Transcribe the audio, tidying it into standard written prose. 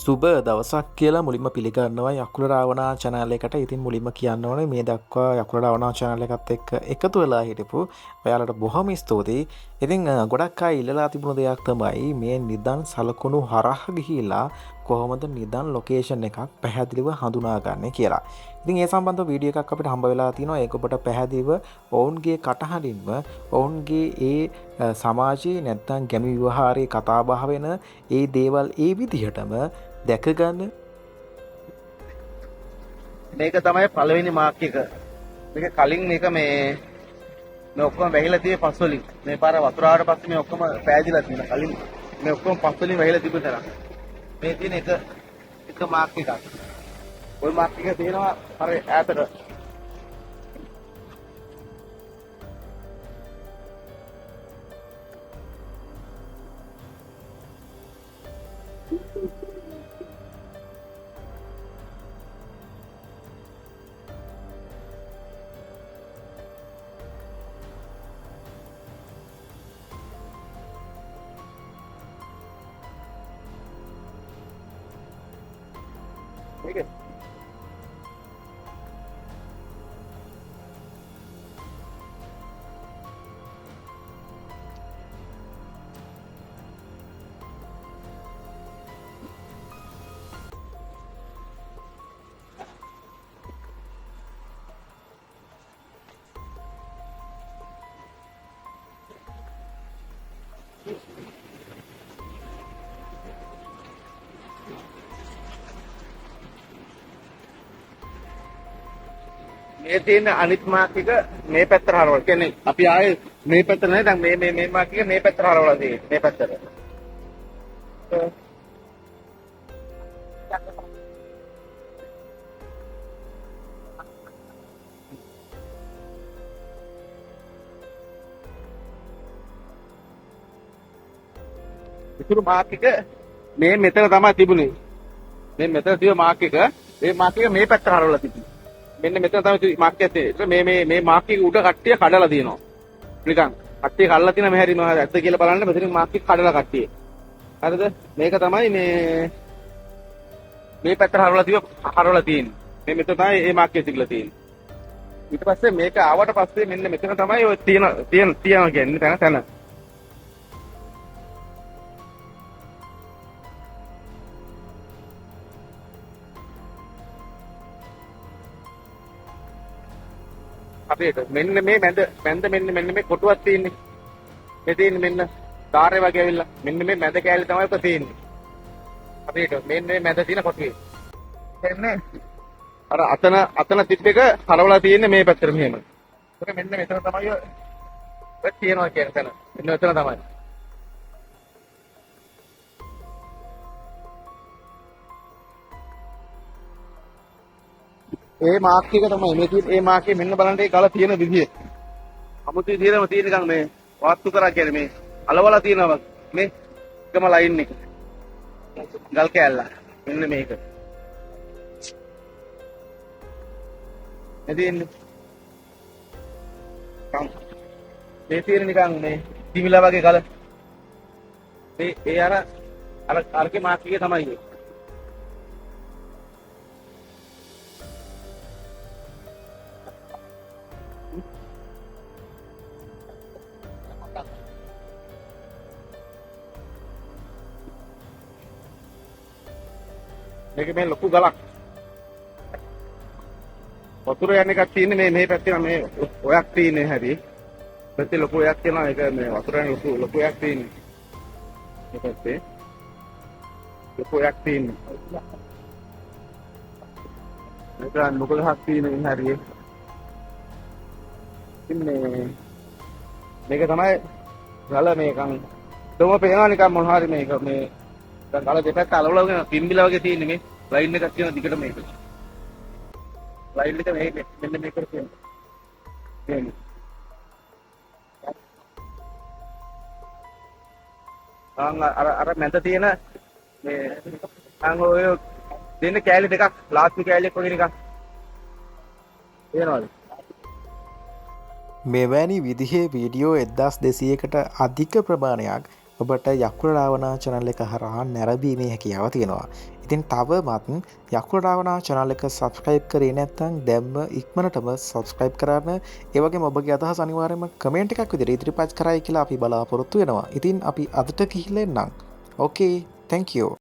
සුබ දවසක් කියලා මුලින්ම පිළිගන්නවා යකුල රාවණා channel එකට. ඉතින් මුලින්ම කියන්න ඕනේ මේ දක්වා යකුල රාවණා channel එකත් එක්ක එකතු වෙලා හිටපු ඔයාලට බොහොම ස්තුතියි. ඉතින් ගොඩක් අය ඉල්ලලා තිබුණ දෙයක් තමයි මේ නිදන් සලකුණු හරහා ගිහිලා කොහොමද නිදන් ලොකේෂන් එකක් පැහැදිලිව හඳුනාගන්නේ කියලා. ඉතින් ඒ සම්බන්ධව වීඩියෝ එකක් අපිට හම්බ වෙලා තිනවා. ඒක ඔබට පැහැදිලිව ඔවුන්ගේ කටහඬින්ම ඔවුන්ගේ ඒ සමාජයේ නැත්නම් ගැමි විවහාරයේ කතාබහ වෙන ඒ දේවල් ඒ විදිහටම දැකගන්න. මේක තමයි පළවෙනි මාක් එක. මේක කලින් මේක මේ ඔක්කොම වැහිලා තියෙන්නේ පස් වලින්. මේ පාර වතුර ආවට පස්සේ මේ ඔක්කොම පෑදිලා තියෙනවා. කලින් මේ ඔක්කොම පස් වලින් වැහිලා තිබුණ තරම්. මේ තියෙන එක මාක් එකක්. ওই මාක් එක තියෙනවා අර ඈතට. මේක මේ තියෙන අනිත් මාක් එක මේ පැත්තට හරවලා. කියන්නේ අපි ආයේ මේ පැත්තට නෑ දැන් මේ මාක් එක මේ පැත්තට හරවලා තියෙන්නේ. මේ පැත්තට. ඉතුරු මාක් එක මේ මෙතන තමයි තිබුණේ. මේ මෙතන තිබ්බ මාක් එක මේ මාක් එක මේ පැත්තට හරවලා තිබුණේ. මෙන්න මෙතන තමයි මාක් එක තියෙන්නේ. මේ මාක් එක උඩ කට්ටිය කඩලා දිනවා. නිකන් කට්ටිය කඩලා තියෙන මෙහෙරි මොනවද ඇත්ත කියලා බලන්න මෙතනින් මාක් එක කඩලා කට්ටිය. හරිද? මේක තමයි මේ පැත්තට හරවලා තියෙන්නේ. මේ මෙතන තමයි මේ මාක් එක තිබිලා තියෙන්නේ. ඊට පස්සේ මේක ආවට පස්සේ මෙන්න මෙතන තමයි ඔය තියෙනවා කියන්නේ තැන. අපේට මෙන්න මේ මැද මෙන්න මේ කොටුවක් තියෙන්නේ. මේ තියෙන්නේ මෙන්න ධාරේ වගේ ඇවිල්ලා මෙන්න මේ මැද කෑල්ල තමයි ඔක තියෙන්නේ. අපේට මෙන්න මේ මැද තියෙන කොටුවේ. එන්නේ අර අතන තිබ්බ එක හරවලා තියෙන්නේ මේ පැත්තට මෙහෙම. ඒක මෙන්න මෙතන තමයි ඔය තියනවා කියන තැන. මෙන්න මෙතන තමයි. ඒ මාක් එක තමයි මේ තියෙන්නේ. ඒ මාකේ මෙන්න බලන්න ඒ ගල තියෙන විදිය. අමුතු විදියටම තියෙන නිකන් මේ වාස්තු කරා කියන්නේ මේ අලවලා තියෙනවා මේ එකම ලයින් එක. ගල් කෑල්ල. මෙන්න මේක. එදින්නේ. මේ තියෙන නිකන් මේ දිමිලා වගේ ගල. ඒ අරකේ මාක් එකේ තමයි ඒ. මේක මේ ලොකු ගලක්. වතුර යන එකක් තියෙන්නේ මේ පැත්තේ මේ ඔයක් තියෙන්නේ හැටි. පැත්තේ ලොකු ඔයක් තියෙනවා. ඒක මේ වතුර යන ලොකු ඔයක් තියෙන්නේ. මේ පැත්තේ ලොකු ඔයක් තියෙන්නේ. මේක ලොකු ගහක් තියෙන්නේ හැටි. ඉන්නේ මේක තමයි ගල මේකන්. තෝම පේනවා නිකන් මොන හරි මේක මේ දැන් ගල දෙපැත්ත අලවලා වගේ පිම්බිලා වගේ තියෙන්නේ මේ ලයින් එකක් තියෙන දිගට මේක. ලයින් එක මේක මෙන්න මේකට තියෙන්නේ. අර මැද තියෙන මේ ඔය දෙන්න කෑලි දෙකක් ලාස්ති කෑලියක් වගේ නිකන්. එනවලු. මෙවැනි විදිහේ වීඩියෝ 1200කට අධික ප්‍රමාණයක් ඔබට යකුල රාවණා channel එක හරහා නැරඹීමේ හැකියාව තියෙනවා. ඉතින් තවමත් යකුල රාවණා channel එක subscribe කරේ නැත්නම් දැම්ම ඉක්මනටම subscribe කරන්න. ඒ වගේම ඔබගේ අදහස් අනිවාර්යයෙන්ම comment එකක් විදිහට ඉදිරිපත් කරයි කියලා අපි බලාපොරොත්තු වෙනවා. ඉතින් අපි අදට ගිහිල්ලා එන්නම්. Okay, thank you.